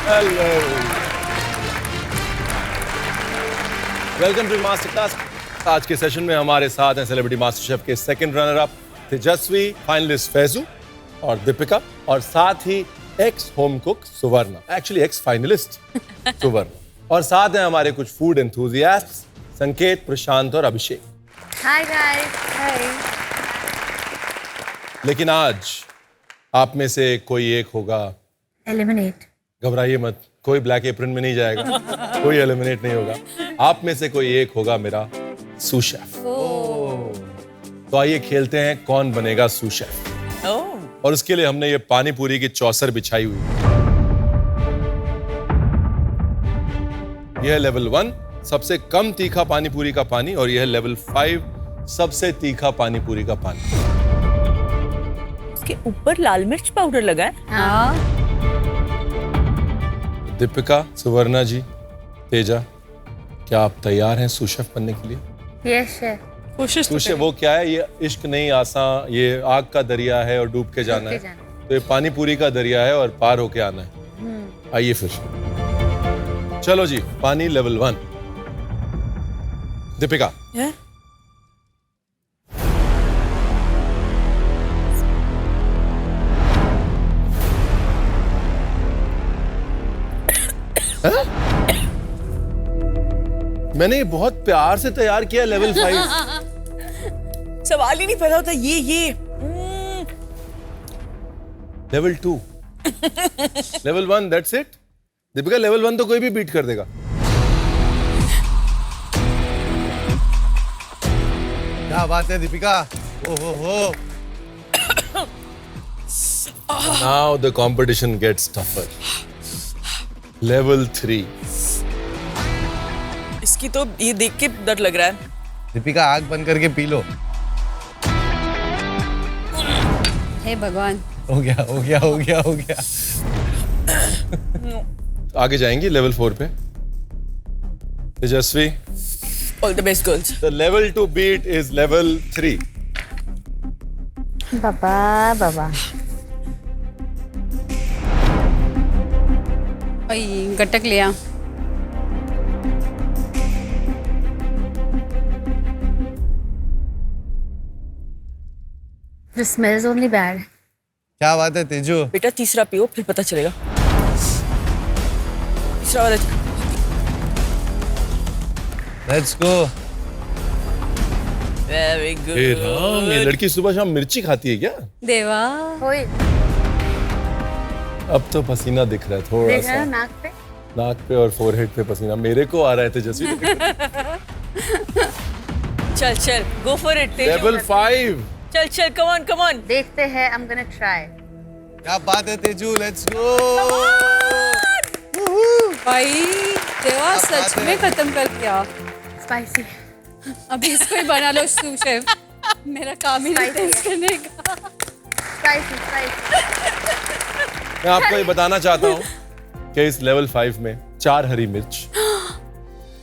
Hello, welcome to master class. आज के session में हमारे साथ हैं सेलिब्रिटी मास्टर शेफ के second runner up Tejaswi, finalist Faisu और दीपिका, और साथ ही ex home cook Suvarna, actually ex finalist Suvarna, और साथ हैं हमारे कुछ फूड एंथुसियास्ट्स संकेत, प्रशांत और अभिषेक। Hi guys. हाय। लेकिन आज आप में से कोई एक होगा एलिमिनेट। घबराइए मत, कोई ब्लैक एप्रन में नहीं जाएगा, कोई एलिमिनेट नहीं होगा। आप में से कोई एक होगा मेरा सू शेफ। तो आइए खेलते हैं कौन बनेगा सू शेफ। और उसके लिए हमने ये पानी पूरी की चौसर बिछाई हुई है। यह है लेवल 1 सबसे कम तीखा पानी पूरी का पानी, और यह है लेवल 5 सबसे तीखा पानी पूरी का पानी। उसके ऊपर लाल मिर्च पाउडर लगा है। हाँ। दीपिका, सुवर्णा जी, तेजा, क्या आप तैयार हैं सू शेफ बनने के लिए? Yes chef. कोशिश सू शेफ वो क्या है? ये इश्क नहीं आसान, ये आग का दरिया है और डूब के जाना है। तो ये पानी पूरी का दरिया है और पार होके आना है। आइए फिर चलो जी, पानी लेवल 1। दीपिका, मैंने बहुत प्यार से तैयार किया लेवल 5। सवाल ही नहीं पैदा होता। ये level 2, level 1, that's it. Deepika, level 1 तो कोई भी बीट कर देगा। क्या बात है दीपिका, ओहो। Now the competition gets tougher. Level 3. इसकी तो ये देख के डर लग रहा है। दीपिका, आग बंद करके पी लो। हे भगवान। हो गया। आगे जाएंगी लेवल 4 पे। Tejaswi, all the best girls. the level to beat is level 3. बाबा। ओए गटक लिया। The smell is only bad. क्या बात है तेजू, बेटा तीसरा पियो फिर पता चलेगा। तीसरा वाला। Let's go. वेरी हे राम, ये गुड। लड़की सुबह शाम मिर्ची खाती है क्या? देवा। होय। अब तो पसीना दिख रहा है थोड़ा देख रहे सा, हो नाक पे? नाक पे और फोरहेड पे पसीना मेरे को आ रहा है। तेजस्वी, चल गो फॉर इट। लेवल 5। चल कम ऑन। देखते हैं। I'm gonna try. क्या बात है तेजू, लेट्स गो। भाई देवा सच में खत्म कर दिया। Spicy. अभी इसको ही बना लो सू शेफ। मेरा काम ही नहीं Spicy है। टेस्ट करने का। Spicy. मैं आपको ये बताना चाहता हूँ कि इस लेवल 5 में 4 हरी मिर्च,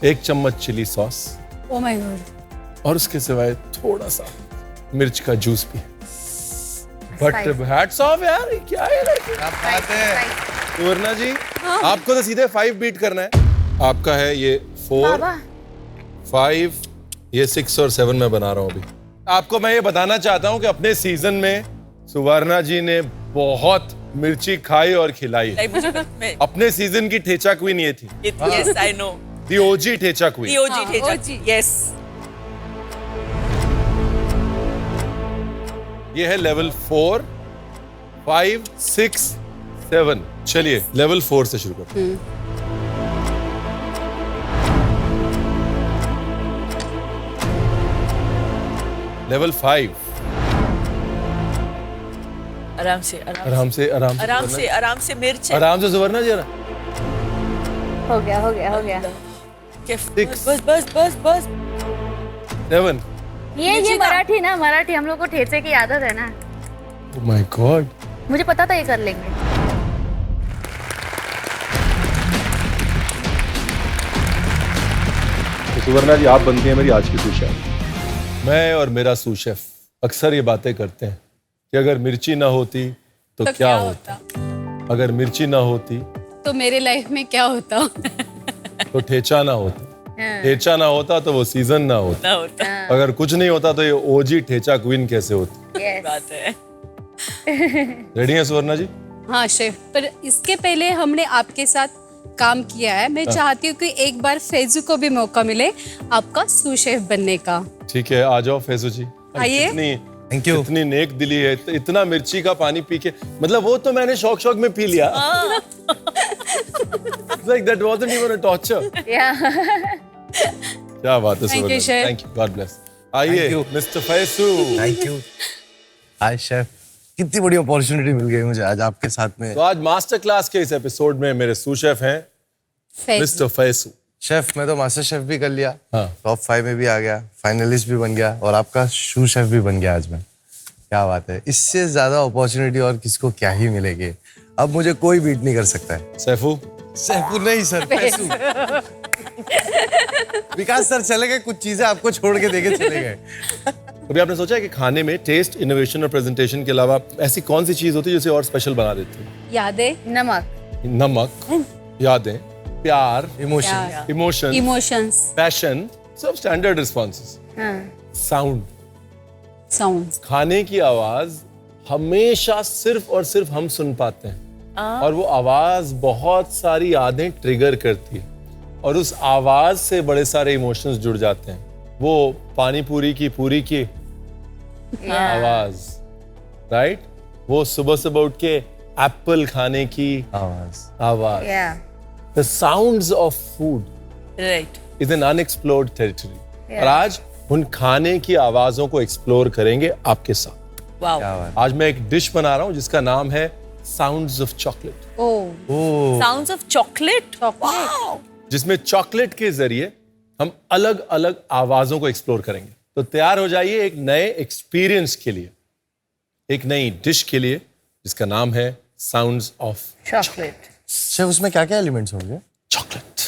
1 चम्मच chilli sauce, oh my God. और उसके सिवाय थोड़ा सा मिर्च का जूस भी है। बट हैट्स ऑफ यार, ये क्या है लड़की? क्या बात है। सुवर्णा जी, आपको तो सीधे 5 बीट करना है। आपका है ये 4, बाबा। 5, ये 6 और 7 मैं बना रहा हूँ अभी। आपको मैं ये बताना चाहता हूँ कि अपने सीजन में सुवर्णा जी ने बहुत मिर्ची खाई और खिलाई। अपने सीजन की ठेचा क्वीन ये थी। Yes I know. The OG thecha queen. OG thecha. OG। Yes. ये है लेवल 4, 5, 6, 7। चलिए लेवल 4 से शुरू करते हैं। लेवल 5। आराम से मिर्च है। आराम से सुवर्णा जी। हो गया। बस। 7। ये मराठी ना, मराठी हम लोग को ठेचे की आदत है ना। ओह माय गॉड, मुझे पता था ये कर लेंगे। तो सुवर्णा जी, आप बनती हैं मेरी आज की सू शेफ। मैं और मेरा सू शेफ अक्सर ये बातें करते हैं कि अगर मिर्ची ना होती तो क्या होता, अगर मिर्ची ना होती तो मेरे लाइफ में क्या होता। तो ठेचा ना होता, ठेचा ना होता तो वो सीजन ना होता, ना होता अगर कुछ नहीं होता तो ये ओजी ठेचा क्वीन कैसे होती। Yes. बात है। रेडी है सुवर्णा जी? हाँ शेफ, पर इसके पहले हमने आपके साथ काम किया है। मैं चाहती हूँ कि एक बार फैजू को भी मौका मिले आपका सू शेफ बनने का। ठीक है, आ जाओ फैजू जी। आइए। Thank you. इतनी नेक दिली है, इतना मिर्ची का पानी पी के, मतलब वो तो मैंने शौक में पी लिया। Like that wasn't even a torture. Yeah. क्या बात है Thank you, Suvarna. chef. Thank you, God bless. आइए Thank you. Mister Faisu. Thank you. Hi chef, कितनी बड़ी अपॉर्चुनिटी मिल गई मुझे आज आपके साथ में। तो आज मास्टर क्लास के इस एपिसोड में मेरे सू शेफ हैं फैजू। मिस्टर फैसू। शेफ मैं तो मास्टर शेफ भी कर लिया, हाँ। टॉप 5 में भी आ गया, फाइनलिस्ट भी बन गया और आपका शू शेफ भी बन गया आज मैं। क्या बात है, इससे ज्यादा अपॉर्चुनिटी और किसको क्या ही मिलेगी। अब मुझे कोई बीट नहीं कर सकता है। सैफू, सैफू नहीं सर, फैसू। विकास सर चले गए, कुछ चीजें आपको छोड़ के देके चले गए। कभी आपने सोचा है कि खाने में टेस्ट, इनोवेशन और प्रेजेंटेशन के अलावा ऐसी कौन सी चीज होती है जिसे और स्पेशल बना देती है? यादें, नमक. नमक, यादें, प्यार, इमोशन, इमोशन, इमोशंस, पैशन, सब स्टैंडर्ड रिस्पॉन्सेस। हाँ. Sound, sounds. खाने की आवाज हमेशा सिर्फ और सिर्फ हम सुन पाते हैं और वो आवाज बहुत सारी यादें ट्रिगर करती है और उस आवाज से बड़े सारे इमोशंस जुड़ जाते हैं। वो पानी पूरी की आवाज, राइट? वो सुबह सुबह उठ के एप्पल खाने की आवाज। Yeah. The sounds of food right is an unexplored territory. और आज उन खाने की आवाजों को एक्सप्लोर करेंगे आपके साथ। वाओ क्या बात। आज मैं एक डिश बना रहा हूँ जिसका नाम है sounds of chocolate, oh, sounds of chocolate जिसमें चॉकलेट के जरिए हम अलग अलग आवाजों को एक्सप्लोर करेंगे। तो तैयार हो जाइए एक नए एक्सपीरियंस के लिए, एक नई डिश के लिए जिसका नाम है साउंड्स ऑफ Chocolate. शेफ उसमें क्या क्या एलिमेंट्स होंगे? चॉकलेट।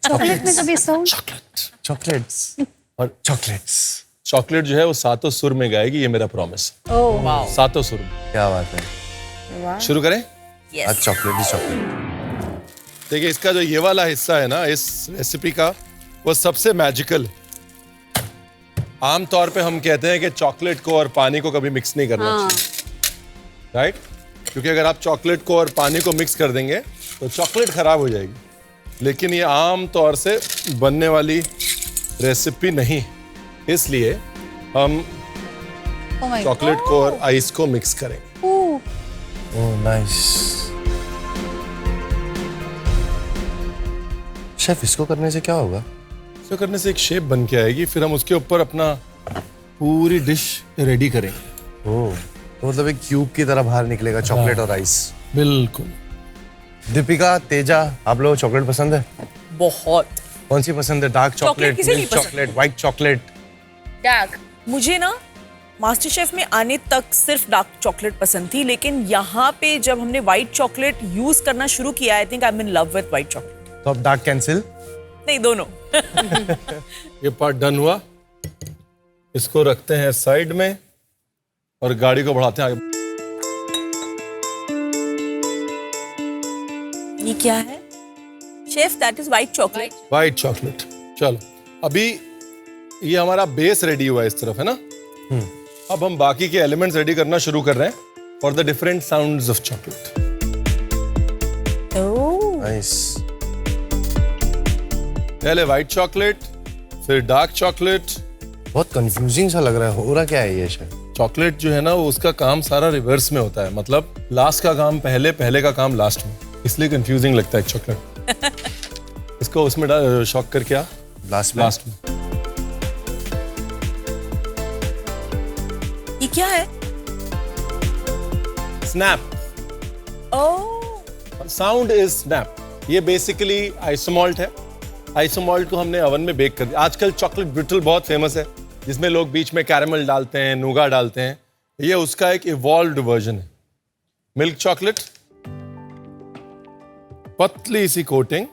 चॉकलेट में कभी साउंड. चॉकलेट चॉकलेट्स और चॉकलेट्स। चॉकलेट जो है वो सातों सुर में गाएगी, ये मेरा प्रॉमिस। ओह, वाओ सातों सुर में। क्या बात है, वाह. शुरू करें? आज चॉकलेट ही चॉकलेट। देखिए इसका जो ये वाला हिस्सा है ना इस रेसिपी का, वो सबसे मैजिकल है। आमतौर पे हम कहते हैं कि चॉकलेट को और पानी को कभी मिक्स नहीं करना हाँ, चाहिए, राइट? क्योंकि अगर आप चॉकलेट को और पानी को मिक्स कर देंगे तो चॉकलेट खराब हो जाएगी। लेकिन ये आम तौर से बनने वाली रेसिपी नहीं है, इसलिए हम oh my चॉकलेट को और आइस को मिक्स करेंगे। God. Oh nice. शेफ इसको करने से क्या होगा? इसको करने से एक शेप बन के आएगी, फिर हम उसके ऊपर अपना पूरी डिश रेडी करेंगे। ओह, तो मतलब एक क्यूब की तरह बाहर निकलेगा चॉकलेट और आइस। बिल्कुल। दीपिका, तेजा, आप लोगों को चॉकलेट पसंद है? बहुत। कौन सी पसंद है? डार्क चॉकलेट, किसे नहीं मिल्क पसंद? Chocolate, white chocolate? Dark. मुझे ना मास्टर शेफ में आने तक सिर्फ डार्क चॉकलेट पसंद थी, लेकिन यहाँ पे जब हमने व्हाइट चॉकलेट यूज करना शुरू किया, I think I am in love with white chocolate. तो अब डार्क कैंसिल? नहीं, दोनों। ये पार्ट डन हुआ, इसको रखते हैं साइड में और गाड़ी को बढ़ाते हैं आगे। ये क्या है chef? That is white chocolate. White chocolate. चलो अभी ये हमारा बेस रेडी हुआ है इस तरफ, है ना? अब हम बाकी के एलिमेंट्स रेडी करना शुरू कर रहे हैं for the different sounds of chocolate. Nice. पहले व्हाइट चॉकलेट, फिर डार्क चॉकलेट। बहुत कंफ्यूजिंग सा लग रहा है, हो रहा क्या है ये शेफ? चॉकलेट जो है ना वो उसका काम सारा रिवर्स में होता है, मतलब लास्ट का काम पहले, पहले का काम लास्ट में, इसलिए कंफ्यूजिंग लगता है चॉकलेट। इसको उसमें शॉक करके आ लास्ट में। लास्ट में। ये क्या है? Snap. Oh, sound is snap. ये बेसिकली आइसोमॉल्ट है। आइसोमॉल्ट को हमने ओवन में बेक कर दिया। आजकल चॉकलेट ब्रिटल बहुत फेमस है, जिसमें लोग बीच में कैरेमल डालते हैं, नूगा डालते हैं। ये उसका एक इवॉल्व्ड वर्जन है। मिल्क चॉकलेट, पतली सी coating,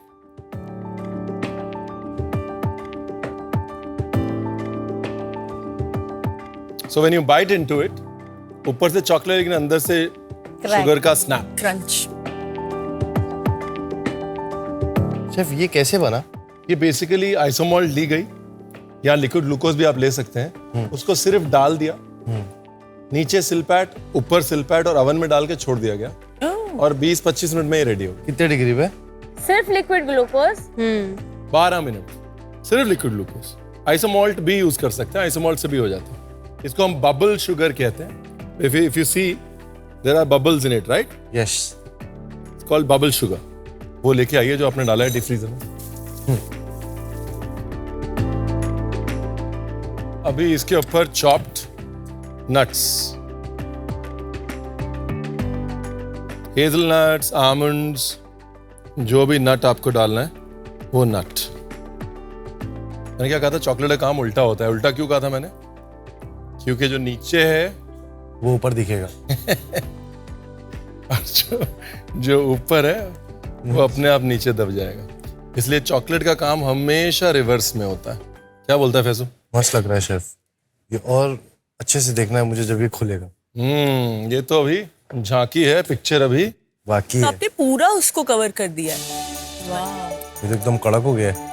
so when you bite into it, ऊपर से चॉकलेट लेकिन अंदर से शुगर का स्नैप। क्रंच। शेफ ये कैसे बना? ये बेसिकली आइसोमॉल्ट ली गई, या लिक्विड ग्लूकोज भी आप ले सकते हैं, उसको सिर्फ डाल दिया, नीचे सिलपैट, ऊपर सिलपैट और ओवन में डाल के छोड़ दिया गया और 20-25 मिनट में ये रेडी हो गया। कितने डिग्री पे? सिर्फ लिक्विड ग्लूकोज 12 मिनट सिर्फ लिक्विड ग्लूकोज। आइसोमॉल्ट भी यूज कर सकते हैं, आइसोमॉल्ट से भी हो जाता है। इसको हम बबल शुगर कहते हैं। If you see there are bubbles in it, right? Yes. It's called bubble sugar. वो लेके आइए जो आपने डाला है डीप फ्रीजर में। अभी इसके ऊपर चॉप्ड नट्स, हेजलनट्स, आमंड्स, जो भी नट आपको डालना है वो नट। मैंने क्या कहा था? चॉकलेट का काम उल्टा होता है। उल्टा क्यों कहा था मैंने? क्योंकि जो नीचे है वो ऊपर दिखेगा। और जो ऊपर है वो अपने आप नीचे दब जाएगा। इसलिए चॉकलेट का काम हमेशा रिवर्स में होता है। क्या बोलता है फैसू? मस्त लग रहा है शेफ। ये और अच्छे से देखना है मुझे जब ये खुलेगा। ये तो अभी झांकी है, पिक्चर अभी बाकी तो है। आपने पूरा उसको कवर कर दिया है। वाह। ये तो एकदम कड़क हो गया है।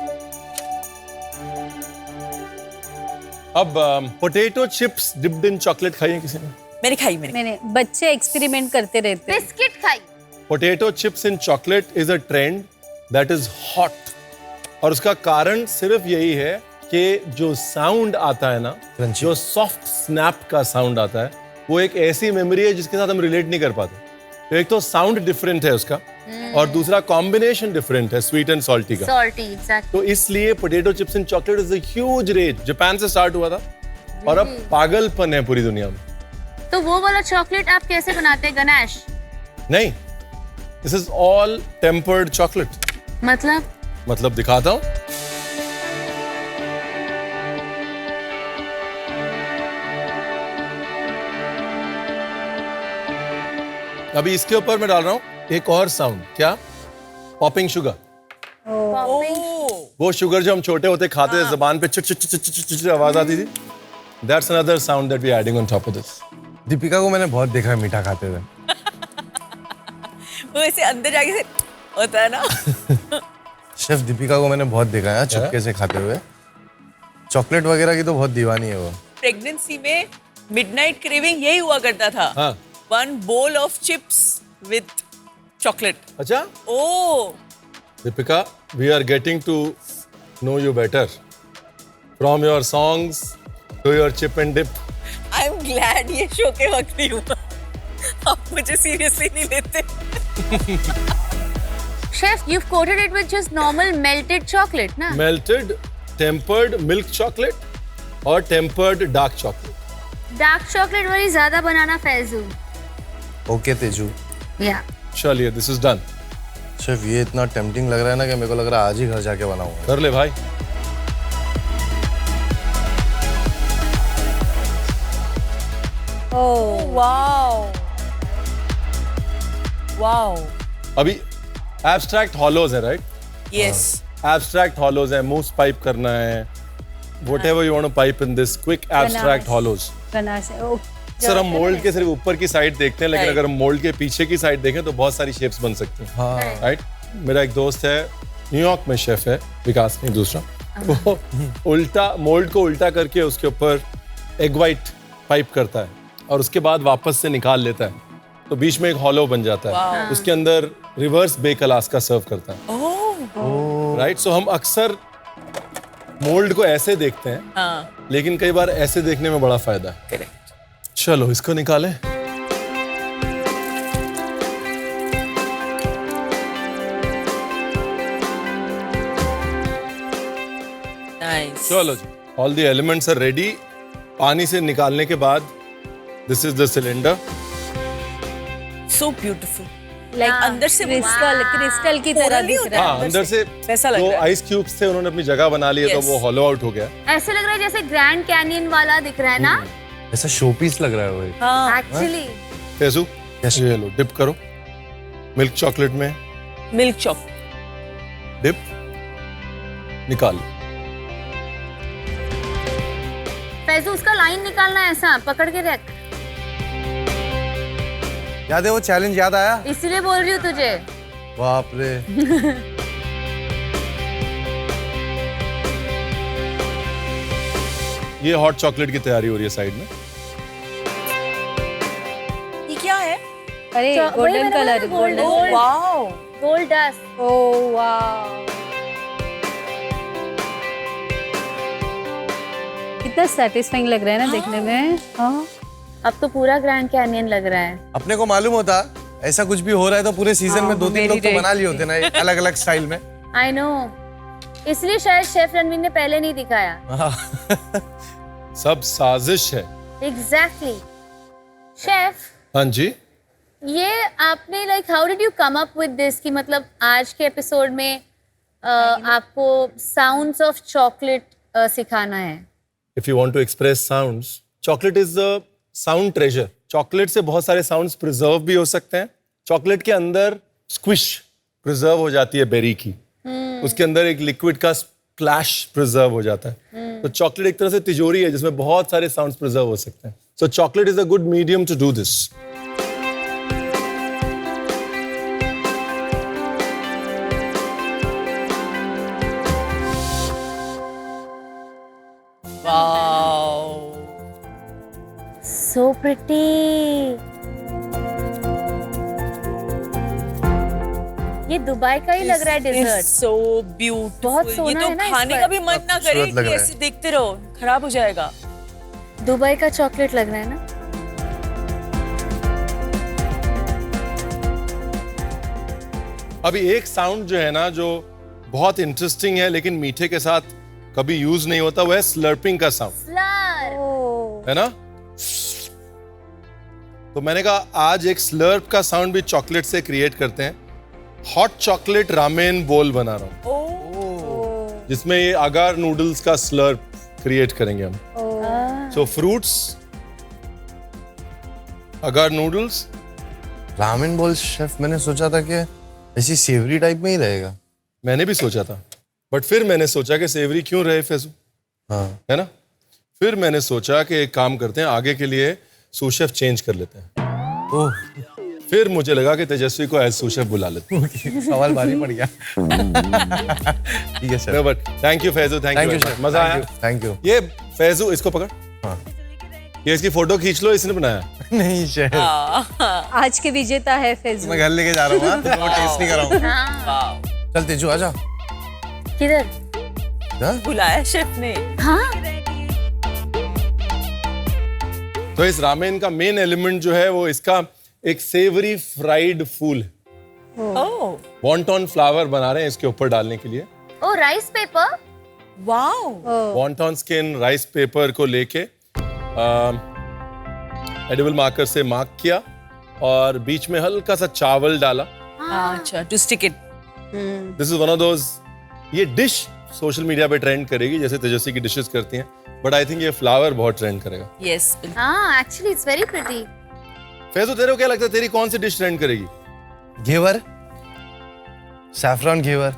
अब potato chips dipped in chocolate खाई है किसी ने? मैंने खाई, मैंने। मैंने बच्चे एक्सपेरिमेंट करते रहते हैं। बिस्किट खाई। Potato chips in chocolate is a trend that is hot, और उसका कारण सिर्फ यही है कि जो साउंड आता है ना, Crunchy। जो सॉफ्ट स्नैप का साउंड आता है, वो एक ऐसी मेमोरी है जिसके साथ हम रिलेट नहीं कर पाते। तो एक तो साउंड डिफरेंट है उसका, और दूसरा कॉम्बिनेशन डिफरेंट है स्वीट एंड सॉल्टी का। Salty, exact. तो इसलिए potato chips in chocolate is a huge rage. Japan से स्टार्ट हुआ था और अब पागलपन है पूरी दुनिया में। तो वो वाला चॉकलेट आप कैसे बनाते हैं गणेश? नहीं, this is all tempered chocolate. मतलब दिखाता हूं। अभी इसके ऊपर मैं डाल रहा हूं एक और साउंड। क्या? Popping sugar. वो शुगर जो हम छोटे होते खाते थे, जबान पे चिट चिट चिट चिट चिट चिट आवाज आती थी। That's another sound that we are adding on top of this. Deepika को मैंने बहुत देखा है मीठा खाते हुए। वो ऐसे अंदर जाके से होता है ना। शेफ दीपिका को मैंने बहुत देखा है चुपके से खाते हुए। चॉकलेट वगैरह की तो बहुत दीवानी है वो। प्रेगनेंसी में मिडनाइट क्रेविंग यही हुआ करता था। हाँ। 1 bowl of chips with chocolate. अच्छा Oh, Deepika, we are getting to know you better from your songs to your chip and dip. I'm glad ये शो के वक्त नहीं हुआ। आप मुझे सीरियसली नहीं लेते। Chef, you've coated it with just normal melted chocolate, ना? Melted tempered milk chocolate और tempered dark chocolate. Dark chocolate वाली ज्यादा बनाना फैजू। ओके तेजू। या चलिए, this is done. शेफ ये इतना टेम्पटिंग लग रहा है ना कि मेरे को लग रहा है आज ही घर जाके बनाऊंगा। कर ले भाई। Oh, wow. Wow. अभी एब्स्ट्रैक्ट हॉलोज है, राइट? Yes. एब्स्ट्रैक्ट हॉलोज है, मूस पाइप करना है, whatever you want to pipe in this quick abstract hollows. Sir हम मोल्ड के सिर्फ ऊपर की साइड देखते हैं, लेकिन Right. अगर हम मोल्ड के पीछे की साइड देखें तो बहुत सारी शेप्स बन सकती हैं, हाँ। राइट? मेरा एक दोस्त है, न्यूयॉर्क में शेफ है, विकास नहीं दूसरा। वो उल्टा मोल्ड को उल्टा करके उसके ऊपर एग वाइट पाइप करता है और उसके बाद वापस से निकाल लेता है, तो बीच में एक हॉलो बन जाता है। उसके अंदर रिवर्स बेक अलास्का सर्व करता है, Oh. राइट? सो हम अक्सर मोल्ड को ऐसे देखते हैं, हाँ. लेकिन कई बार ऐसे देखने में बड़ा फायदा है। Correct. चलो इसको निकालें। Nice. चलो जी, all the elements are ready. पानी से निकालने के बाद this is the cylinder. So beautiful. Like अंदर से क्रिस्टल की तरह Coral नहीं दिख होता रहा है। हाँ, अंदर से वैसा लग जो रहा है। आइस क्यूब्स थे उन्होंने अपनी जगह बना ली है, तो Yes. वो हॉलो आउट हो गया। ऐसे लग रहा है जैसे ग्रैंड कैनियन वाला दिख रहा है ना? ऐसा शो पीस लग रहा है वो एक। हाँ. Actually Faizu, Yes. ये लो, डिप करो मिल्क चॉकलेट में, Milk chop. डिप, निकाल। फैजू उसका लाइन निकालना है, ऐसा पकड़ के रख। याद है वो चैलेंज याद आया? इसीलिए बोल रही हूँ तुझे। बाप रे। ये हॉट चॉकलेट की तैयारी हो रही है साइड में। ये क्या है? अरे golden colour, golden. Oh wow, gold dust. Oh वाह, कितना सेटिस्फाइंग लग रहा है ना देखने में। हाँ, अब तो पूरा ग्रैंड कैनियन लग रहा है। अपने को मालूम होता ऐसा कुछ भी हो रहा है तो पूरे सीजन में 2-3 लोग तो मेरी बना लिए होते ना अलग अलग स्टाइल में। आई नो, इसलिए शायद शेफ रणवीर ने पहले नहीं दिखाया। सब साजिश है। एग्जैक्टली। शेफ, हाँ जी। ये आपने like how did you come up with this कि मतलब आज के एपिसोड में आपको साउंड्स ऑफ चॉकलेट सिखाना है। If you want to express sounds, chocolate is the sound treasure. Chocolate से बहुत सारे साउंड्स प्रिजर्व भी हो सकते हैं। चॉकलेट के अंदर स्क्विश प्रिजर्व हो जाती है बेरी की, उसके अंदर एक लिक्विड का स्प्लैश प्रिजर्व हो जाता है। तो चॉकलेट एक तरह से तिजोरी है जिसमें बहुत सारे साउंड्स प्रिजर्व हो सकते हैं। So chocolate is a good medium to do this. Wow, so pretty. ये दुबई का ही लग रहा है डेजर्ट। So beautiful. बहुत सोना ये तो है ना इस खाने पर। का भी मन ना करे खूबसूरत लग कि रहा है। ऐसे देखते रहो, खराब हो जाएगा। दुबई का चॉकलेट लग रहा है ना। अभी एक साउंड जो है ना जो बहुत इंटरेस्टिंग है लेकिन मीठे के साथ कभी यूज नहीं होता, वो है स्लर्पिंग का साउंड, स्लर। है ना। तो मैंने कहा आज एक स्लर्प का साउंड भी चॉकलेट से क्रिएट करते हैं। हॉट चॉकलेट रामेन बोल बना रहा हूं जिसमें ये अगार नूडल्स का स्लर्प क्रिएट करेंगे हम। सो फ्रूट्स, अगार नूडल्स। रामेन बोल शेफ, मैंने सोचा था कि ऐसी सेवरी टाइप में ही रहेगा। मैंने भी सोचा था, बट फिर मैंने सोचा कि सेवरी क्यों रहे फैजू, हाँ, है ना। फिर मैंने सोचा कि एक काम करते हैं, आगे के लिए सूशेफ चेंज कर लेते हैं। ओह फिर मुझे लगा कि तेजस्वी को एज सूशेफ बुला लेते हैं। सवाल भारी पड़ गया। ठीक है sir, but thank you Faizu, thank thank you, you sir, मजा आया। Thank you. ये फैजू, इसको पकड़, हाँ। ये इसकी फोटो खींच लो, इसने बनाया। नहीं शेफ, आज के विजेता है फैजू। मैं घर लेके जा रहा हूँ, हाँ? तो वो टेस्ट नहीं कर रहा हूँ। हाँ। चल तेजू आजा। किधर? हाँ? बुलाया शेफ ने। हाँ। तो इस रामेन का मेन एलिमेंट जो है वो इसका एक सेवरी फ्राइड फूल है। ओह वॉन्टॉन फ्लावर बना रहे हैं इसके ऊपर डालने के लिए। Oh, rice paper. Wow, wonton skin rice paper को लेके एडिबल मार्कर से मार्क किया और बीच में हल्का सा चावल डाला। अच्छा, to stick it. This is one of those, ये डिश सोशल मीडिया पे ट्रेंड करेगी जैसे तेजस्वी की डिशेस करती हैं, बट आई थिंक ये फ्लावर बहुत ट्रेंड करेगा। यस, हाँ, actually it's very pretty. Faisu तेरे को क्या लगता है तेरी कौन सी डिश ट्रेंड करेगी? घेवर, सैफरॉन घेवर,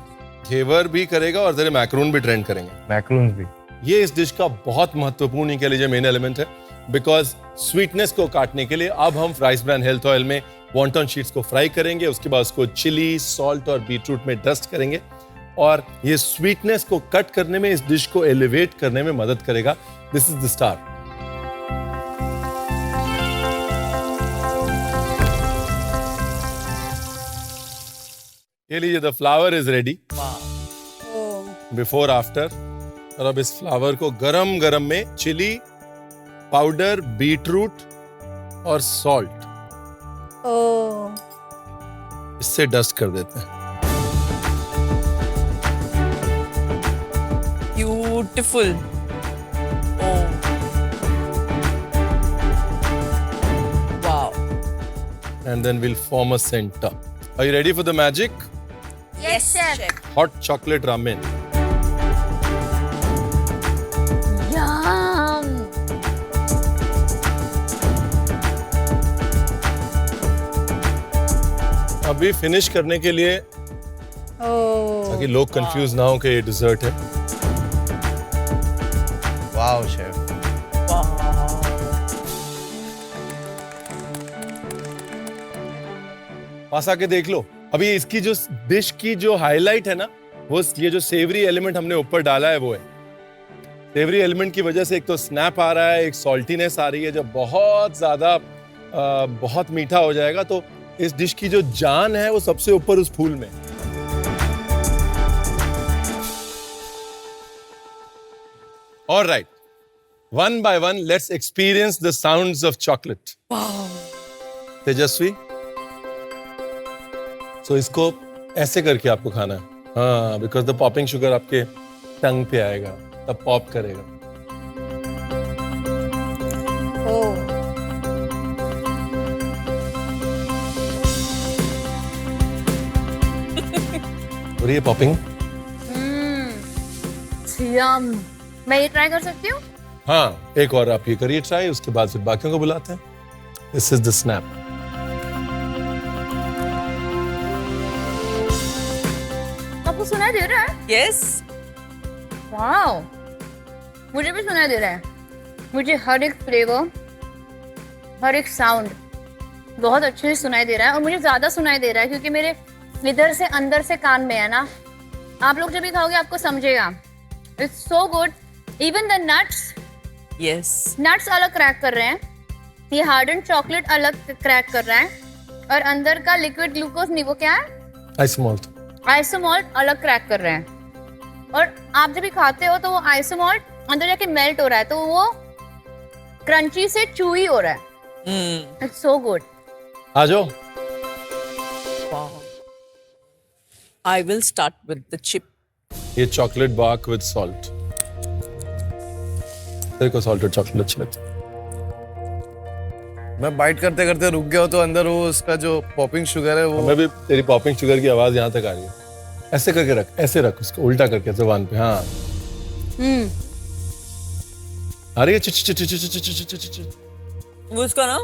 घेवर भी करेगा और तेरे मैक्रोन भी ट्रेंड करेंगे। मैक्रून्स भी। ये इस डिश का बहुत महत्वपूर्ण ही कह लीजिए मेन एलिमेंट है, बिकॉज स्वीटनेस को काटने के लिए अब हम राइस ब्रान हेल्थ ऑयल में वॉन्टॉन शीट्स को फ्राई करेंगे, उसके बाद उसको चिली, सॉल्ट और बीटरूट में डस्ट करेंगे और ये स्वीटनेस को कट करने में, इस डिश को एलिवेट करने में मदद करेगा। This is the star. ये लीजिए, the flower is ready, before after. और अब इस फ्लावर को गरम गरम में चिली पाउडर, बीटरूट और सॉल्ट इससे डस्ट कर देते हैं। Beautiful. Wow, And then we'll form a center. Are you ready for the magic? Yes chef. Hot chocolate ramen. यम। अभी फिनिश करने के लिए, ताकि लोग कंफ्यूज ना हो कि ये डिजर्ट है, वाओ शेफ, पास आके देख लो। अभी इसकी जो डिश की जो हाईलाइट है ना, वो ये जो सेवरी एलिमेंट हमने ऊपर डाला है वो है। सेवरी एलिमेंट की वजह से एक तो स्नैप आ रहा है, एक सॉल्टीनेस आ रही है। जब बहुत ज्यादा बहुत मीठा हो जाएगा तो इस डिश की जो जान है वो सबसे ऊपर उस फूल में। All right, one by one, let's experience the sounds of chocolate. Wow. Tejashwi, so इसको ऐसे करके आपको खाना है। हाँ, because the popping sugar आपके टंग पे आएगा, तब पॉप करेगा। हो रही है पॉपिंग? यम। मैं ये ट्राई कर सकती हूँ? हाँ, एक और आप ये करिए ट्राई, उसके बाद फिर बाकियों को बुलाते हैं। This is the snap. आपको सुनाई दे रहा है? यस वाओ, मुझे भी सुनाई दे रहा है। मुझे हर एक फ्लेवर, हर एक साउंड बहुत अच्छे से सुनाई दे रहा है, और मुझे ज्यादा सुनाई दे रहा है क्योंकि मेरे इधर से अंदर से कान में है ना। आप लोग जब भी खाओगे आपको समझेगा। It's so good. Even the nuts, yes nuts अलग क्रैक कर रहे हैं, ये हार्डन चॉकलेट अलग क्रैक कर रहा है, और अंदर का लिक्विड ग्लूकोज नहीं, वो क्या है, आइसोमॉल्ट अलग क्रैक कर रहे हैं। और आप जब भी खाते हो तो वो आइसोमॉल्ट अंदर जाके मेल्ट हो रहा है, तो वो क्रंची से चूई हो रहा है। It's so good. आ जाओ। I will start with the chip. ये चॉकलेट बार्क विद सॉल्ट। तेरे को सॉल्टेड चॉकलेट अच्छी लगती है? मैं बाइट करते करते रुक गया हूं तो अंदर वो उसका जो पॉपिंग शुगर है वो मैं भी, तेरी पॉपिंग शुगर की आवाज यहाँ तक आ रही है। ऐसे करके रख, ऐसे रख उसको, उल्टा करके जुबान पे। हाँ, आ रही है। चिच चिच चिच चिच चिच चिच चिच। वो उसका ना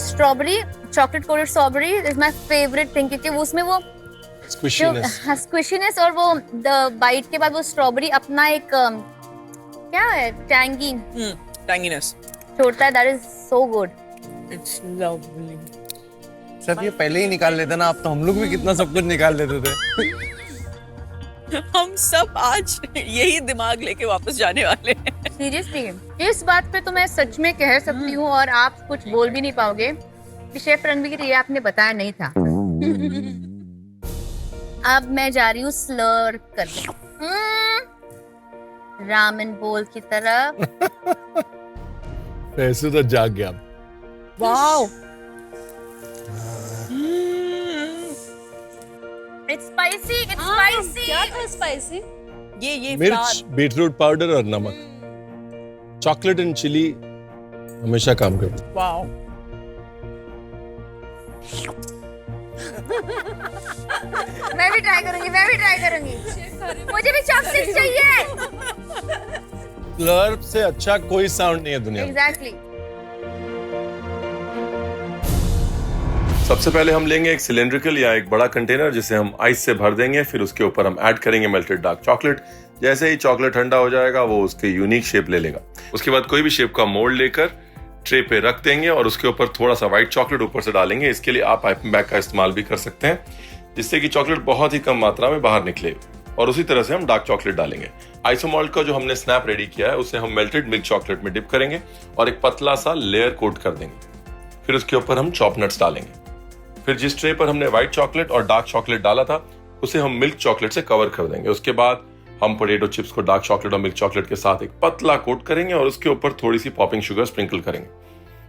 strawberry, chocolate coated strawberry is my favourite thing, क्योंकि वो उसमें वो स्क्विशीनेस और वो द बाइट के बाद वो स्ट्रॉबेरी अपना एक क्या है, टैंगीनेस छोड़ता है। That is so good. It's lovely. Sir ये पहले ही निकाल लेते ना, आप तो हम लोग भी कितना सब कुछ निकाल लेते थे। हम सब आज यही दिमाग लेके वापस जाने वाले हैं। सीरियसली, इस बात पे तो मैं सच में कह सकती हूँ, और आप कुछ बोल भी नहीं पाओगे कि शेफ रणवीर, ये आपने बताया नहीं था। अब मैं जा रही हूँ स्लर करने, रामेन बोल की तरफ। ऐसे तो जाग गया। Wow, it's spicy, it's spicy. क्या था स्पाइसी? ये मिर्च, बीटरूट पाउडर और नमक। चॉकलेट एंड चिली हमेशा काम करती है। वाओ। मैं भी ट्राई करूंगी, मैं भी ट्राई करूंगी। मुझे भी चॉपस्टिक्स चाहिए। स्लर्प से अच्छा कोई साउंड नहीं है दुनिया में। एग्जैक्टली। सबसे पहले हम लेंगे एक सिलेंड्रिकल या एक बड़ा कंटेनर, जिसे हम आइस से भर देंगे। फिर उसके ऊपर हम ऐड करेंगे मेल्टेड डार्क चॉकलेट। जैसे ही चॉकलेट ठंडा हो जाएगा वो उसके यूनिक शेप ले लेगा। उसके बाद कोई भी शेप का मोल्ड लेकर ट्रे पे रख देंगे और उसके ऊपर थोड़ा सा व्हाइट चॉकलेट ऊपर से डालेंगे। इसके लिए आप पाइपिंग बैग का इस्तेमाल भी कर सकते हैं, जिससे कि चॉकलेट बहुत ही कम मात्रा में बाहर निकले। और उसी तरह से हम डार्क चॉकलेट डालेंगे। आइसोमॉल्ट का जो हमने स्नैप रेडी किया है उसे हम मेल्टेड मिल्क चॉकलेट में डिप करेंगे और एक पतला सा लेयर कोट कर देंगे। फिर उसके ऊपर हम चॉप नट्स डालेंगे। फिर जिस ट्रे पर हमने व्हाइट चॉकलेट और डार्क चॉकलेट डाला था उसे हम मिल्क चॉकलेट से कवर कर देंगे। उसके बाद हम पोटैटो चिप्स को डार्क चॉकलेट और मिल्क चॉकलेट के साथ एक पतला कोट करेंगे और उसके ऊपर थोड़ी सी पॉपिंग शुगर स्प्रिंकल करेंगे।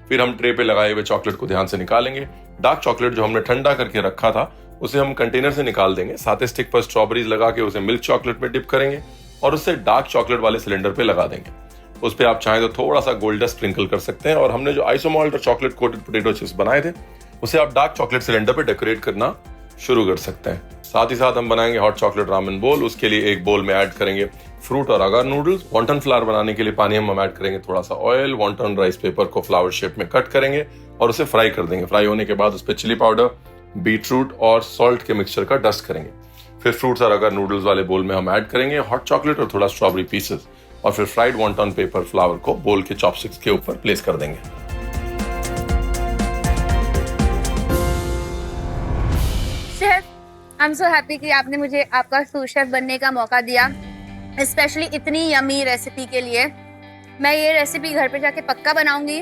फिर हम ट्रे पे लगाए हुए चॉकलेट को ध्यान से निकालेंगे। डार्क चॉकलेट जो हमने ठंडा करके रखा था उसे हम कंटेनर से निकाल देंगे। साथ ही स्टिक पर स्ट्रॉबेरीज लगा के उसे मिल्क चॉकलेट में डिप करेंगे और उससे डार्क चॉकलेट वाले सिलेंडर पे लगा देंगे। उस पर आप चाहें तो थोड़ा सा गोल्ड डस्ट स्प्रिंकल कर सकते हैं। और हमने जो आइसोमॉल्ट और चॉकलेट कोटेड पोटैटो चिप्स बनाए थे उसे आप डार्क चॉकलेट सिलेंडर पे डेकोरेट करना शुरू कर सकते हैं। साथ ही साथ हम बनाएंगे हॉट चॉकलेट रामेन बोल। उसके लिए एक बोल में ऐड करेंगे फ्रूट और अगार नूडल्स। वॉन्टन फ्लावर बनाने के लिए पानी हम ऐड करेंगे थोड़ा सा ऑयल। वॉन्टन राइस पेपर को फ्लावर शेप में कट करेंगे और उसे फ्राई कर देंगे। फ्राई होने के बाद उस पर चिली पाउडर, बीटरूट और सॉल्ट के मिक्सचर का डस्ट करेंगे। फिर फ्रूट्स और अगार नूडल्स वाले बोल में हम ऐड करेंगे हॉट चॉकलेट और थोड़ा स्ट्रॉबेरी पीसेस और फिर फ्राइड वॉन्टन पेपर फ्लावर को बोल के चॉपस्टिक्स के ऊपर प्लेस कर देंगे। आई एम सो हैप्पी कि आपने मुझे आपका सूस शेफ बनने का मौका दिया, स्पेशली इतनी यमी रेसिपी के लिए। मैं ये रेसिपी घर पे जाके पक्का बनाऊंगी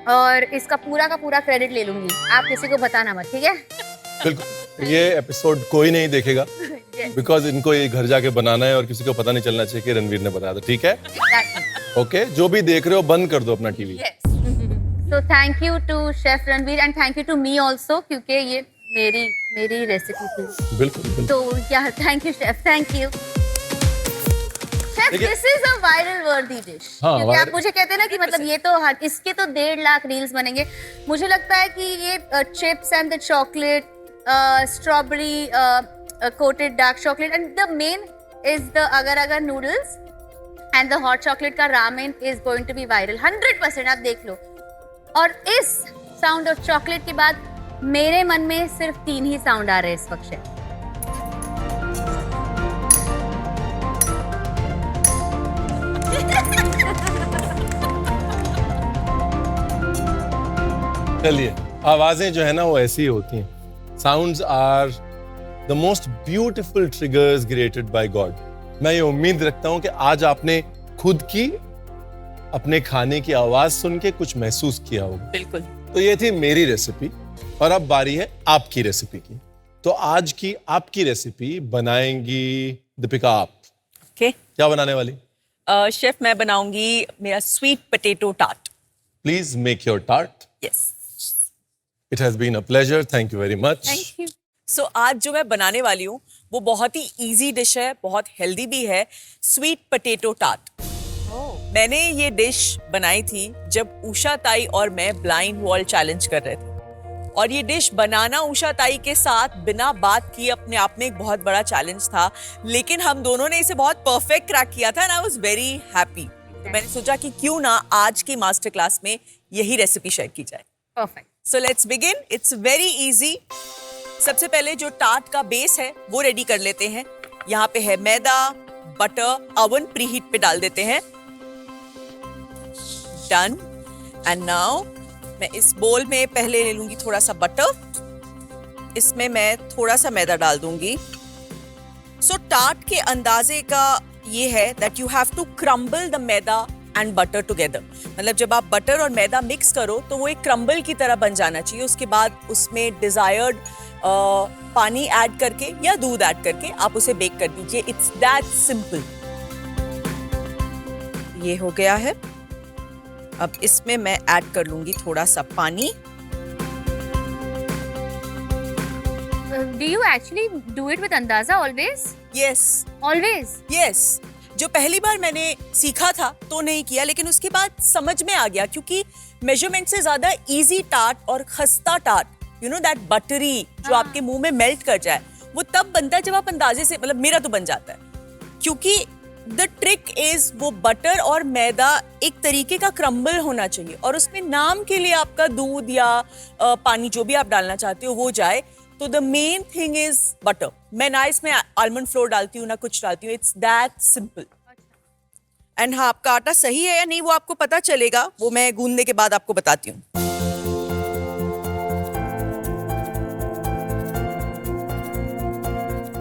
और इसका पूरा का पूरा क्रेडिट ले लूंगी। आप किसी को बताना मत, ठीक है? बिल्कुल, ये एपिसोड कोई नहीं देखेगा बिकॉज इनको ये घर जाके बनाना है और किसी को पता नहीं चलना चाहिए कि रणवीर ने बताया था, ठीक है? ओके, जो भी देख रहे हो बंद कर दो अपना TV. So thank you to Chef Ranveer and thank you to me also, क्योंकि ये मेरी रेसिपी थी। बिल्कुल। तो yeah, thank you Chef, thank you. Chef, this is a viral worthy dish. हाँ, क्योंकि आप मुझे कहते हैं ना कि मतलब ये तो इसके तो 1.5 लाख रील्स बनेंगे। मुझे लगता है कि ये chips and the chocolate, strawberry coated dark chocolate and the main is the agar-agar noodles and the hot chocolate का ramen is going to be viral 100%। आप देख लो। और इस साउंड ऑफ चॉकलेट के बाद मेरे मन में सिर्फ 3 ही साउंड आ रहे हैं इस वक्त से। चलिए, आवाजें जो है ना वो ऐसी ही होती हैं। Sounds are the most beautiful triggers created by God. मैं ये उम्मीद रखता हूं कि आज आपने खुद की अपने खाने की आवाज सुन के कुछ महसूस किया होगा। बिल्कुल। तो ये थी मेरी रेसिपी और अब बारी है आपकी रेसिपी की। तो आज की आपकी रेसिपी बनाएंगी दीपिका आप। ओके। क्या बनाने वाली? शेफ मैं बनाऊंगी मेरा sweet potato tart. Please make your tart. Yes. It has been a pleasure, thank you very much. Thank you. So आज जो मैं बनाने वाली हूँ वो बहुत ही इजी डिश है, बहुत हेल्दी भी है, स्वीट पोटैटो टार्ट। मैंने ये डिश बनाई थी जब उषा ताई और मैं ब्लाइंड वॉल चैलेंज कर रहे थे और ये डिश बनाना उषा ताई के साथ बिना बात किए अपने आप में एक बहुत बड़ा चैलेंज था, लेकिन हम दोनों ने इसे बहुत परफेक्ट क्रैक किया था and I was very happy. तो मैंने सोचा कि क्यों ना आज की मास्टर क्लास में यही रेसिपी शेयर की जाए। Perfect. So let's begin. It's very easy. सबसे पहले जो टार्ट का बेस है वो रेडी कर लेते हैं। यहाँ पे है मैदा, बटर, ओवन प्रीहीट पे डाल देते हैं। डन। एंड नाउ मैं इस बोल में पहले ले लूंगी थोड़ा सा बटर, इसमें मैं थोड़ा सा मैदा डाल दूंगी। सो टार्ट के अंदाजे का ये है that you have to crumble the maida and butter together. मतलब जब आप बटर और मैदा मिक्स करो तो वो एक क्रम्बल की तरह बन जाना चाहिए। उसके बाद उसमें डिजायर्ड पानी ऐड करके या दूध ऐड करके आप उसे बेक कर दीजिए। It's that simple. ये हो गया है। अब इसमें मैं ऐड कर लूंगी थोड़ा सा पानी। Do you actually do it with अंदाजा always? Yes. Always? Yes. जो पहली बार मैंने सीखा था तो नहीं किया, लेकिन उसके बाद समझ में आ गया क्योंकि मेजरमेंट से ज्यादा इजी टार्ट और खस्ता tart, you know that buttery जो आपके मुंह में मेल्ट कर जाए, वो तब बनता है जब आप अंदाजे से, मतलब मेरा तो बन जाता है क्योंकि द ट्रिक इज वो बटर और मैदा एक तरीके का क्रम्बल होना चाहिए और उसमें नाम के लिए आपका दूध या पानी जो भी आप डालना चाहते हो वो जाए। तो the main thing is butter. मैं ना इसमें आलमंड फ्लोर डालती हूँ ना कुछ डालती हूँ। It's that simple. एंड हाँ, आपका आटा सही है या नहीं वो आपको पता चलेगा, वो मैं गूंदने के बाद आपको बताती हूँ।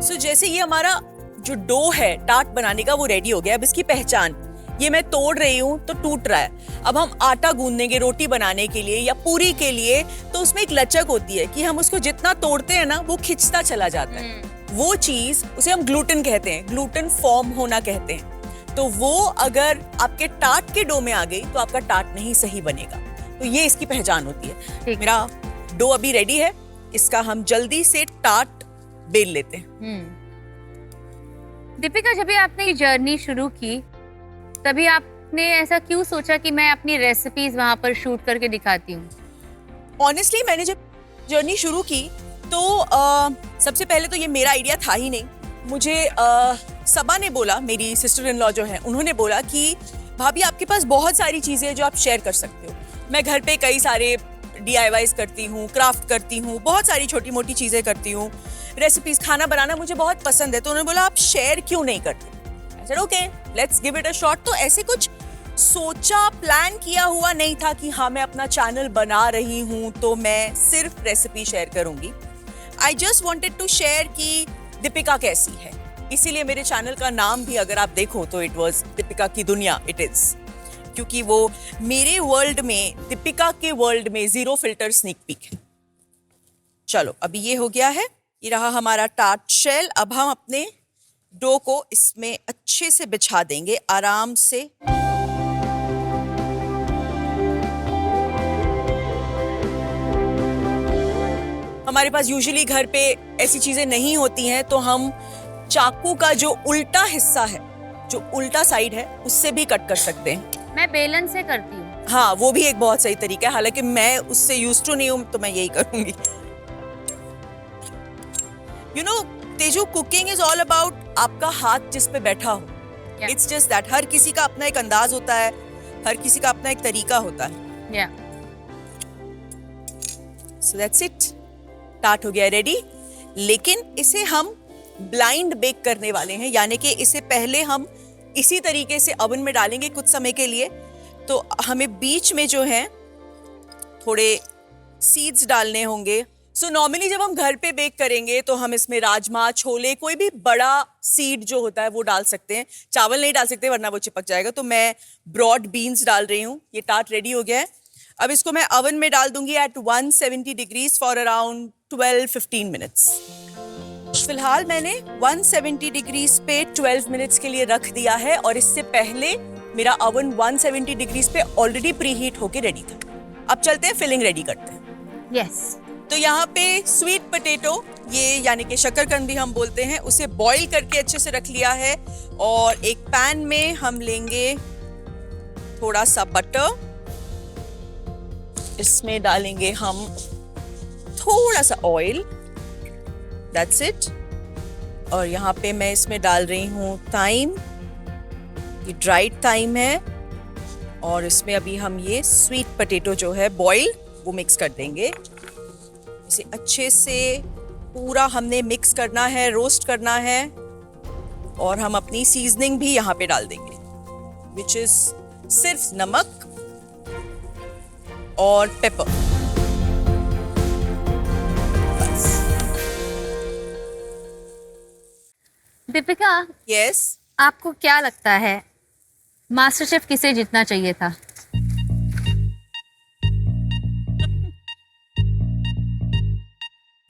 सो जैसे ये हमारा जो डो है टार्ट बनाने का वो रेडी हो गया। अब इसकी पहचान, ये मैं तोड़ रही हूँ तो टूट रहा है। अब हम आटा गूंदेंगे रोटी बनाने के लिए या पूरी के लिए, तो उसमें एक लचक होती है कि हम उसको जितना तोड़ते हैं ना वो खिंचता चला जाता है। वो चीज उसे हम ग्लूटेन कहते हैं, ग्लूटेन फॉर्म होना कहते हैं। तो वो अगर आपके टार्ट के डो में आ गई तो आपका टार्ट नहीं सही बनेगा। तो ये इसकी पहचान होती है। मेरा डो अभी रेडी है, इसका हम जल्दी से टार्ट बेल लेते हैं। दीपिका, जब भी आपने ये जर्नी शुरू की तभी आपने ऐसा क्यों सोचा कि मैं अपनी रेसिपीज वहां पर शूट करके दिखाती हूँ? ऑनेस्टली मैंने जब जर्नी शुरू की तो सबसे पहले तो ये मेरा आइडिया था ही नहीं। मुझे सबा ने बोला, मेरी सिस्टर इन लॉ जो है, उन्होंने बोला कि भाभी आपके पास बहुत सारी चीजें हैं जो आप शेयर कर सकते हो। मैं घर पे कई सारे DIYs करती हूँ, क्राफ्ट करती हूँ, बहुत सारी छोटी मोटी चीजें करती हूँ, रेसिपीज, खाना बनाना मुझे बहुत पसंद है। तो उन्होंने बोला आप शेयर क्यों नहीं करते? I said, okay, let's give it a shot। तो ऐसे कुछ सोचा प्लान किया हुआ नहीं था कि हाँ मैं अपना चैनल बना रही हूँ तो मैं सिर्फ रेसिपी शेयर करूंगी। I just wanted to share कि दीपिका कैसी है, इसीलिए मेरे चैनल का नाम भी अगर आप देखो तो इट वॉज दीपिका की दुनिया, इट इज, क्योंकि वो मेरे वर्ल्ड में, दीपिका के वर्ल्ड में जीरो फिल्टर स्नीक पीक है। चलो अभी ये हो गया है, ये रहा हमारा टार्ट शेल। अब हम अपने डो को इसमें अच्छे से बिछा देंगे आराम से। हमारे पास यूजुअली घर पे ऐसी चीजें नहीं होती हैं, तो हम चाकू का जो उल्टा हिस्सा है, जो उल्टा साइड है, उससे भी कट कर सकते हैं। मैं बेलन से करती हूँ। हाँ, वो भी एक बहुत सही तरीका है, हालांकि मैं उससे यूज टू नहीं हूं, तो मैं यही करूंगी। You know Teju, cooking is all about आपका हाथ जिस पे बैठा हो। इट्स जस्ट दैट हर किसी का अपना एक अंदाज होता है, हर किसी का अपना एक तरीका होता है। सो दैट्स इट, टार्ट हो गया रेडी। लेकिन इसे हम ब्लाइंड बेक करने वाले हैं, यानी कि इसे पहले हम इसी तरीके से ओवन में डालेंगे कुछ समय के लिए। तो हमें बीच में जो है थोड़े सीड्स डालने होंगे। सो नॉर्मली जब हम घर पे बेक करेंगे तो हम इसमें राजमा, छोले, कोई भी बड़ा सीड जो होता है वो डाल सकते हैं। चावल नहीं डाल सकते वरना वो चिपक जाएगा। तो मैं ब्रॉड बीन्स डाल रही हूँ। ये टार्ट रेडी हो गया है। अब इसको मैं ओवन में डाल दूंगी at 170 degrees for around 12-15 minutes. फिलहाल मैंने 170 डिग्रीज पे 12 मिनट्स के लिए रख दिया है, और इससे पहले मेरा ओवन 170 डिग्रीज पे ऑलरेडी प्री हीट होके रेडी था। अब चलते हैं फिलिंग रेडी करते हैं। यस। तो यहाँ पे स्वीट पोटैटो, ये यानी कि शकरकंद भी हम बोलते हैं, उसे बॉईल करके अच्छे से रख लिया है। और एक पैन में हम लेंगे थोड़ा सा बटर, इसमें डालेंगे हम थोड़ा सा ऑयल, दैट्स इट। और यहाँ पे मैं इसमें डाल रही हूँ थाइम, ये ड्राइड थाइम है। और इसमें अभी हम ये स्वीट पोटैटो जो है बॉईल, वो मिक्स कर देंगे। इसे अच्छे से पूरा हमने मिक्स करना है, रोस्ट करना है। और हम अपनी सीजनिंग भी यहाँ पे डाल देंगे, विच इज सिर्फ नमक और पेपर। दीपिका, यस, आपको क्या लगता है मास्टर शेफ किसे जीतना चाहिए था?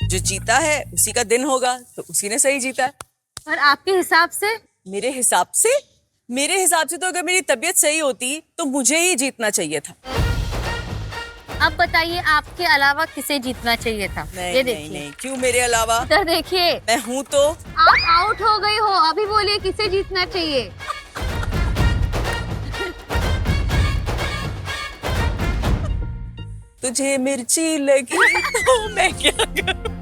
जो जीता है उसी का दिन होगा, तो उसी ने सही जीता है। और आपके हिसाब से? मेरे हिसाब से तो अगर मेरी तबीयत सही होती तो मुझे ही जीतना चाहिए था। अब बताइए आपके अलावा किसे जीतना चाहिए था? ये देखिए। नहीं, क्यों मेरे अलावा? इधर देखिए। मैं हूँ तो। आप आउट हो गई हो, अभी बोलिए किसे जीतना चाहिए? तुझे मिर्ची लगी तो मैं क्या करूं?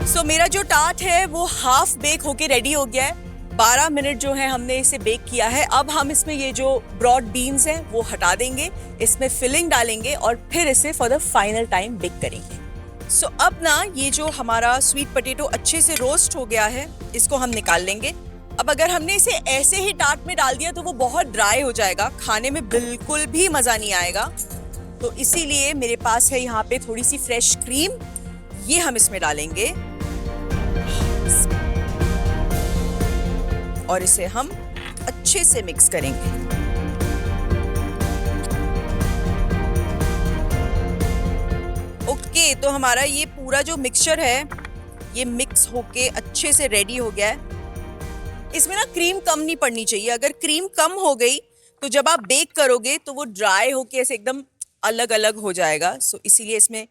सो मेरा जो टार्ट है वो हाफ बेक होके रेडी हो गया है। 12 मिनट जो है हमने इसे बेक किया है। अब हम इसमें ये जो ब्रॉड बीन्स हैं वो हटा देंगे, इसमें फिलिंग डालेंगे और फिर इसे for the final time bake करेंगे। सो अब ना ये जो हमारा स्वीट पोटैटो अच्छे से रोस्ट हो गया है, इसको हम निकाल लेंगे। अब अगर हमने इसे ऐसे ही टार्ट में डाल दिया तो वो बहुत ड्राई हो जाएगा, खाने में बिल्कुल भी मजा नहीं आएगा। तो इसीलिए मेरे पास है यहाँ पे थोड़ी सी फ्रेश क्रीम, ये हम इसमें डालेंगे और इसे हम अच्छे से मिक्स करेंगे। ओके, तो हमारा ये पूरा जो मिक्सचर है ये मिक्स होके अच्छे से रेडी हो गया है। इसमें ना क्रीम कम नहीं पड़नी चाहिए। अगर क्रीम कम हो गई तो जब आप बेक करोगे तो वो ड्राई होके ऐसे एकदम अलग अलग हो जाएगा। सो इसीलिए इसमें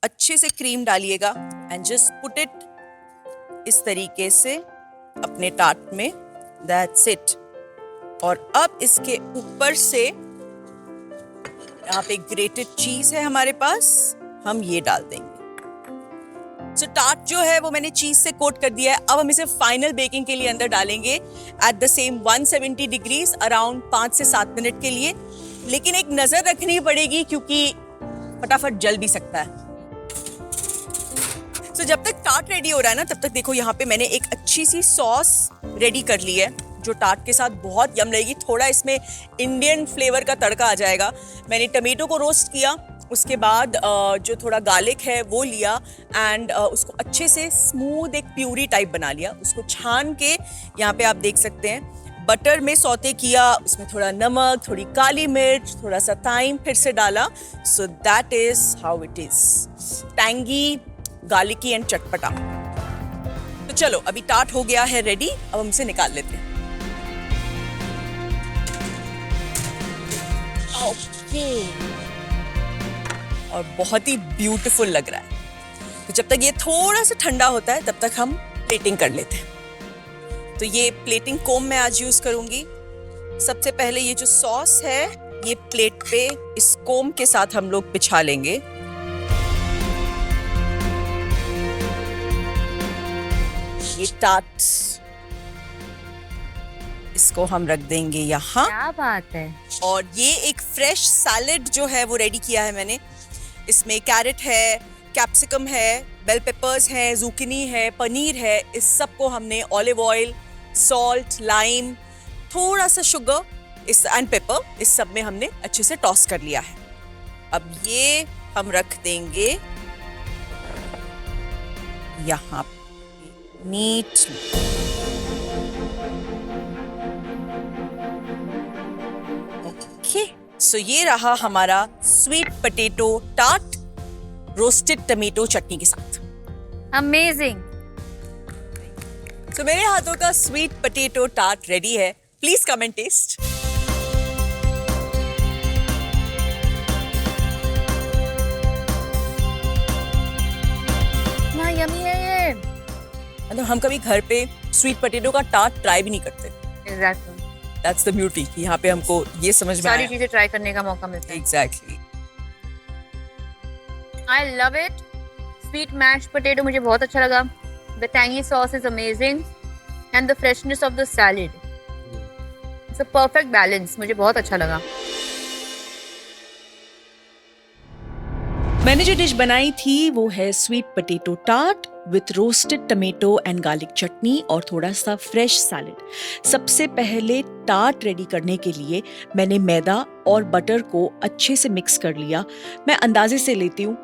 अच्छे से क्रीम डालिएगा एंड जस्ट पुट इट इस तरीके से अपने टार्ट में, दैट्स इट। और अब इसके ऊपर से यहाँ पे ग्रेटेड चीज है हमारे पास, हम ये डाल देंगे। सो टार्ट जो है वो मैंने चीज से कोट कर दिया है। अब हम इसे फाइनल बेकिंग के लिए अंदर डालेंगे at the same 170 degrees around 5 से 7 मिनट के लिए। लेकिन एक नजर रखनी पड़ेगी क्योंकि फटाफट जल भी सकता है। सो जब तक टार्ट रेडी हो रहा है ना, तब तक देखो यहाँ पे मैंने एक अच्छी सी सॉस रेडी कर ली है जो टार्ट के साथ बहुत यम रहेगी। थोड़ा इसमें इंडियन फ्लेवर का तड़का आ जाएगा। मैंने टमेटो को रोस्ट किया उसके बाद जो थोड़ा गार्लिक है वो लिया एंड उसको अच्छे से स्मूथ एक प्यूरी टाइप बना लिया। उसको छान के यहाँ पे आप देख सकते हैं बटर में सौते किया, उसमें थोड़ा नमक, थोड़ी काली मिर्च, थोड़ा सा थाइम फिर से डाला। So that is how it is, tangy, garlicky and चटपटा। तो चलो अभी टार्ट हो गया है रेडी, अब हम इसे निकाल लेते हैं। ओके, और बहुत ही ब्यूटीफुल लग रहा है। तो जब तक ये थोड़ा सा ठंडा होता है तब तक हम प्लेटिंग कर लेते हैं। तो ये प्लेटिंग कोम मैं आज यूज करूंगी। सबसे पहले ये जो सॉस है ये प्लेट पे इस कोम के साथ हम लोग बिछा लेंगे। ये टार्ट, इसको हम रख देंगे यहाँ। क्या बात है। और ये एक फ्रेश सैलेड जो है वो रेडी किया है मैंने। इसमें कैरेट है, कैप्सिकम है, बेल पेपर्स हैं, जुकीनी है, पनीर है। इस सब को हमने ऑलिव ऑयल, सॉल्ट, लाइम, थोड़ा सा शुगर इस एंड पेपर, इस सब में हमने अच्छे से टॉस कर लिया है। अब ये हम रख देंगे यहाँ नीटली। ओके, सो ये रहा हमारा sweet potato tart roasted tomato chutney के साथ। अमेजिंग। सो मेरे हाथों का स्वीट पोटैटो टार्ट रेडी है। Please come and taste. ना यमी है ये। मतलब हम कभी घर पे स्वीट पोटैटो का टार्ट ट्राई भी नहीं करते। एग्जैक्टली, दैट्स द ब्यूटी कि यहाँ पे हमको ये समझ में सारी आया। चीजें ट्राई करने का मौका मिलता है। Exactly. I love it. Sweet mashed potato मुझे बहुत अच्छा लगा। The tangy sauce is amazing and the freshness of the salad, it's a perfect balance. मुझे बहुत अच्छा लगा। मैंने जो डिश बनाई थी वो है sweet potato tart with roasted tomato and garlic chutney और थोड़ा सा फ्रेश सैलेड। सबसे पहले टार्ट रेडी करने के लिए मैंने मैदा और बटर को अच्छे से मिक्स कर लिया। मैं अंदाजे से लेती हूँ,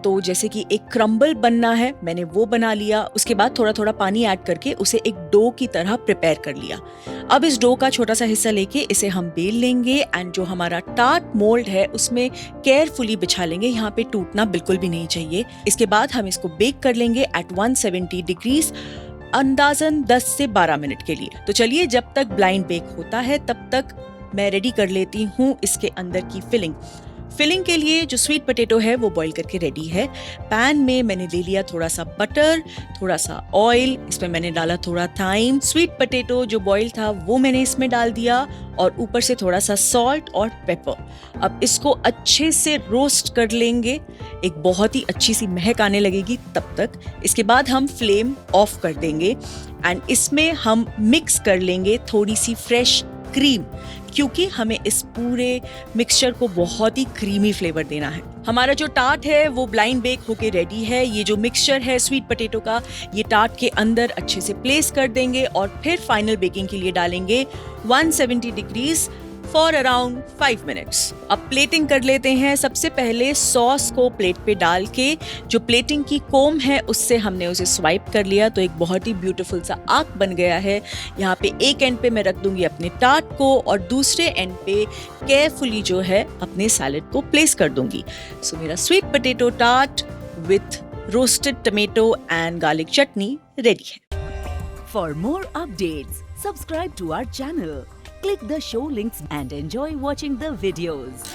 तो जैसे कि एक क्रम्बल बनना है मैंने वो बना लिया। उसके बाद थोड़ा थोड़ा पानी ऐड करके उसे एक डो की तरह प्रिपेयर कर लिया। अब इस डो का छोटा सा हिस्सा लेके इसे हम बेल लेंगे एंड जो हमारा टार्ट मोल्ड है उसमें केयरफुली बिछा लेंगे। यहाँ पे टूटना बिल्कुल भी नहीं चाहिए। इसके बाद हम इसको बेक कर लेंगे एट 170 डिग्रीज अंदाजन 10 से 12 मिनट के लिए। तो चलिए जब तक ब्लाइंड बेक होता है तब तक मैं रेडी कर लेती हूँ इसके अंदर की फिलिंग। फिलिंग के लिए जो स्वीट पोटैटो है वो बॉईल करके रेडी है। पैन में मैंने ले लिया थोड़ा सा बटर, थोड़ा सा ऑयल, इसमें मैंने डाला थोड़ा थाइम। स्वीट पोटैटो जो बॉईल था वो मैंने इसमें डाल दिया और ऊपर से थोड़ा सा सॉल्ट और पेपर। अब इसको अच्छे से रोस्ट कर लेंगे, एक बहुत ही अच्छी सी महक आने लगेगी तब तक। इसके बाद हम फ्लेम ऑफ कर देंगे एंड इसमें हम मिक्स कर लेंगे थोड़ी सी फ्रेश क्रीम, क्योंकि हमें इस पूरे मिक्सचर को बहुत ही क्रीमी फ्लेवर देना है। हमारा जो टार्ट है वो ब्लाइंड बेक होके रेडी है। ये जो मिक्सचर है स्वीट पोटैटो का ये टार्ट के अंदर अच्छे से प्लेस कर देंगे और फिर फाइनल बेकिंग के लिए डालेंगे 170 डिग्रीज फॉर अराउंड 5 मिनट्स। अब प्लेटिंग कर लेते हैं। सबसे पहले सॉस को प्लेट पे डाल के जो प्लेटिंग की कोम है उससे हमने उसे स्वाइप कर लिया तो एक बहुत ही ब्यूटीफुल सा आर्क बन गया है। यहाँ पे एक एंड पे मैं रख दूंगी अपने टार्ट को और दूसरे एंड पे केयरफुली जो है अपने सैलेड को प्लेस कर दूंगी। सो मेरा sweet potato tart with roasted tomato and garlic chutney ready है। For more updates, subscribe to our channel, click the show links and enjoy watching the videos.